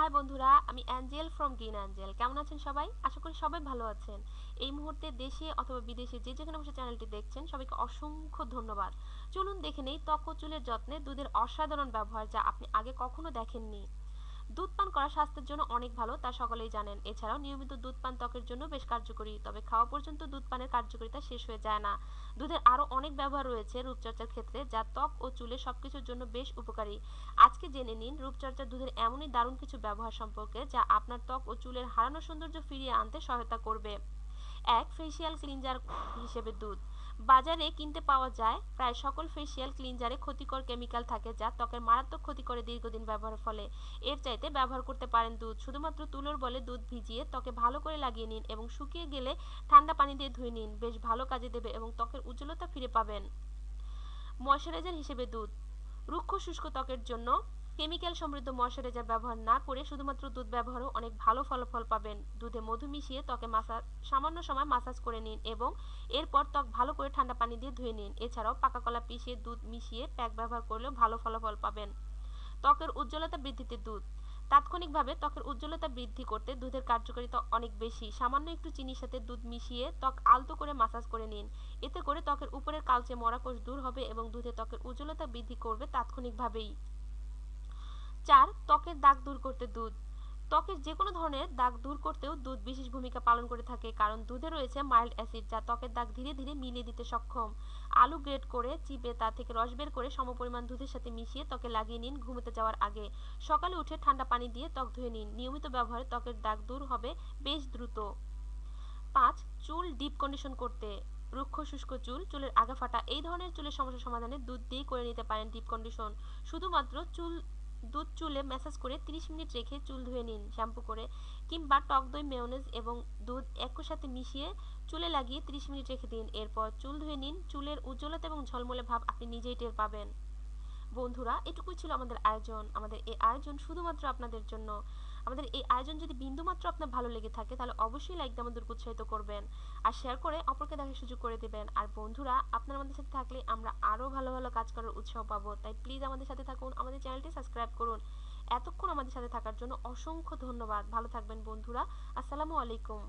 High বন্ধুরা, আমি Angel from green Angel. কেমন আছেন সবাই? আশা করি সবাই ভালো আছেন। এই মুহূর্তে দেশে অথবা বিদেশে যে যেখানে বসে চ্যানেলটি দেখছেন সবাইকে অসংখ্য ধন্যবাদ। চলুন দেখে নেই ত্বক ও চুলের যত্নে দুধের অসাধারণ ব্যবহার, যা আপনি আগে কখনো দেখেননি। দুধ পান করা স্বাস্থ্যের জন্য অনেক ভালো, তা সকলেই জানেন। এছাড়াও নিয়মিত দুধ পান ত্বকের জন্য বেশ কার্যকরী, তবে খাওয়া পর্যন্ত দুধ পানের কার্যকারিতা শেষ হয়ে যায় না। দুধের আরও অনেক ব্যবহার রয়েছে রূপচর্চার ক্ষেত্রে, যা ত্বক ও চুলের সবকিছুর জন্য বেশ উপকারী। আজকে জেনে নিন রূপচর্চার দুধের এমনই দারুণ কিছু ব্যবহার সম্পর্কে, যা আপনার ত্বক ও চুলের হারানো সৌন্দর্য ফিরিয়ে আনতে সহায়তা করবে। এক, ফেসিয়াল ক্লিনজার হিসেবে দুধ। বাজারে কিনতে পাওয়া যায় প্রায় সকল ফেসিয়াল ক্লিনজারে ক্ষতিকর কেমিক্যাল থাকে, যা ত্বকের মারাত্মক ক্ষতি করে দীর্ঘদিন ব্যবহারের ফলে। এর চাইতে ব্যবহার করতে পারেন দুধ। শুধুমাত্র তুলোর বলে দুধ ভিজিয়ে ত্বকে ভালো করে লাগিয়ে নিন এবং শুকিয়ে গেলে ঠান্ডা পানি দিয়ে ধুয়ে নিন। বেশ ভালো কাজে দেবে এবং ত্বকের উজ্জ্বলতা ফিরে পাবেন। ময়শ্চারাইজার হিসেবে দুধ। রুক্ষ শুষ্ক ত্বকের জন্য কেমিক্যাল সমৃদ্ধ ময়শ্চারাইজার ব্যবহার না করে শুধুমাত্র দুধ ব্যবহারেও অনেক ভালো ফলাফল পাবেন। দুধে মধু মিশিয়ে ত্বকে সামান্য সময় মাসাজ করে নিন এবং এরপর ত্বক ভালো করে ঠান্ডা পানি দিয়ে ধুয়ে নিন। এছাড়াও পাকা কলা পিষিয়ে দুধ মিশিয়ে প্যাক ব্যবহার করলেও ভালো ফলাফল পাবেন। ত্বকের উজ্জ্বলতা বৃদ্ধিতে দুধ। তাৎক্ষণিকভাবে ত্বকের উজ্জ্বলতা বৃদ্ধি করতে দুধের কার্যকারিতা অনেক বেশি। সামান্য একটু চিনির সাথে দুধ মিশিয়ে ত্বক আলতো করে মাসাজ করে নিন। এতে করে ত্বকের উপরের কালচে মরা কোষ দূর হবে এবং দুধে ত্বকের উজ্জ্বলতা বৃদ্ধি করবে তাৎক্ষণিকভাবেই। 4, ত্বকের দাগ দূর করতে দুধ। ত্বকের যে কোনো ধরনের দাগ দূর করতেও দুধ বিশেষ ভূমিকা পালন করে থাকে, কারণ দুধে রয়েছে মাইল্ড অ্যাসিড, যা ত্বকের দাগ ধীরে ধীরে মিলিয়ে দিতে সক্ষম। আলু গ্রেট করে চিপে তা থেকে রস বের করে সমপরিমাণ দুধের সাথে মিশিয়ে ত্বকে লাগিয়ে নিন ঘুমোতে যাওয়ার আগে। সকালে উঠে ঠান্ডা পানি দিয়ে ত্বক ধুয়ে নিন। নিয়মিত ব্যবহারে ত্বকের দাগ দূর হবে বেশ দ্রুত। 5, চুল ডিপ কন্ডিশন করতে। রুক্ষ শুষ্ক চুল, চুলের আগা ফাটা এই ধরনের চুলের সমস্যা সমাধানে দুধ দিয়ে করে নিতে পারেন ডিপ কন্ডিশন। শুধুমাত্র দুধ চুলে ম্যাসাজ করে 30 মিনিট রেখে চুল ধুয়ে নিন শ্যাম্পু করে, কিংবা টক দই, মেয়োনেজ এবং দুধ একই সাথে মিশিয়ে চুলে লাগিয়ে 30 মিনিট রেখে দিন। এরপর চুল ধুয়ে নিন। চুলের উজ্জ্বলতা এবং ঝলমলে ভাব আপনি নিজেই টের পাবেন। বন্ধুরা, এটুকুই ছিল আমাদের আয়োজন। আমাদের এই আয়োজন শুধুমাত্র আপনাদের জন্য। আমাদের এই আয়োজন যদি বিন্দুমাত্র আপনার ভালো লেগে থাকে, তাহলে অবশ্যই লাইক দিয়ে আমাদেরকে উৎসাহিত করবেন আর শেয়ার করে অপরকে দেখার সুযোগ করে দেবেন। আর বন্ধুরা, আপনারা আমাদের সাথে থাকলে আমরা আরও ভালো ভালো কাজ করার উৎসাহ পাবো। তাই প্লিজ আমাদের সাথে থাকুন, আমাদের চ্যানেলটি সাবস্ক্রাইব করুন। এতক্ষণ আমাদের সাথে থাকার জন্য অসংখ্য ধন্যবাদ। ভালো থাকবেন বন্ধুরা। আসসালামু আলাইকুম।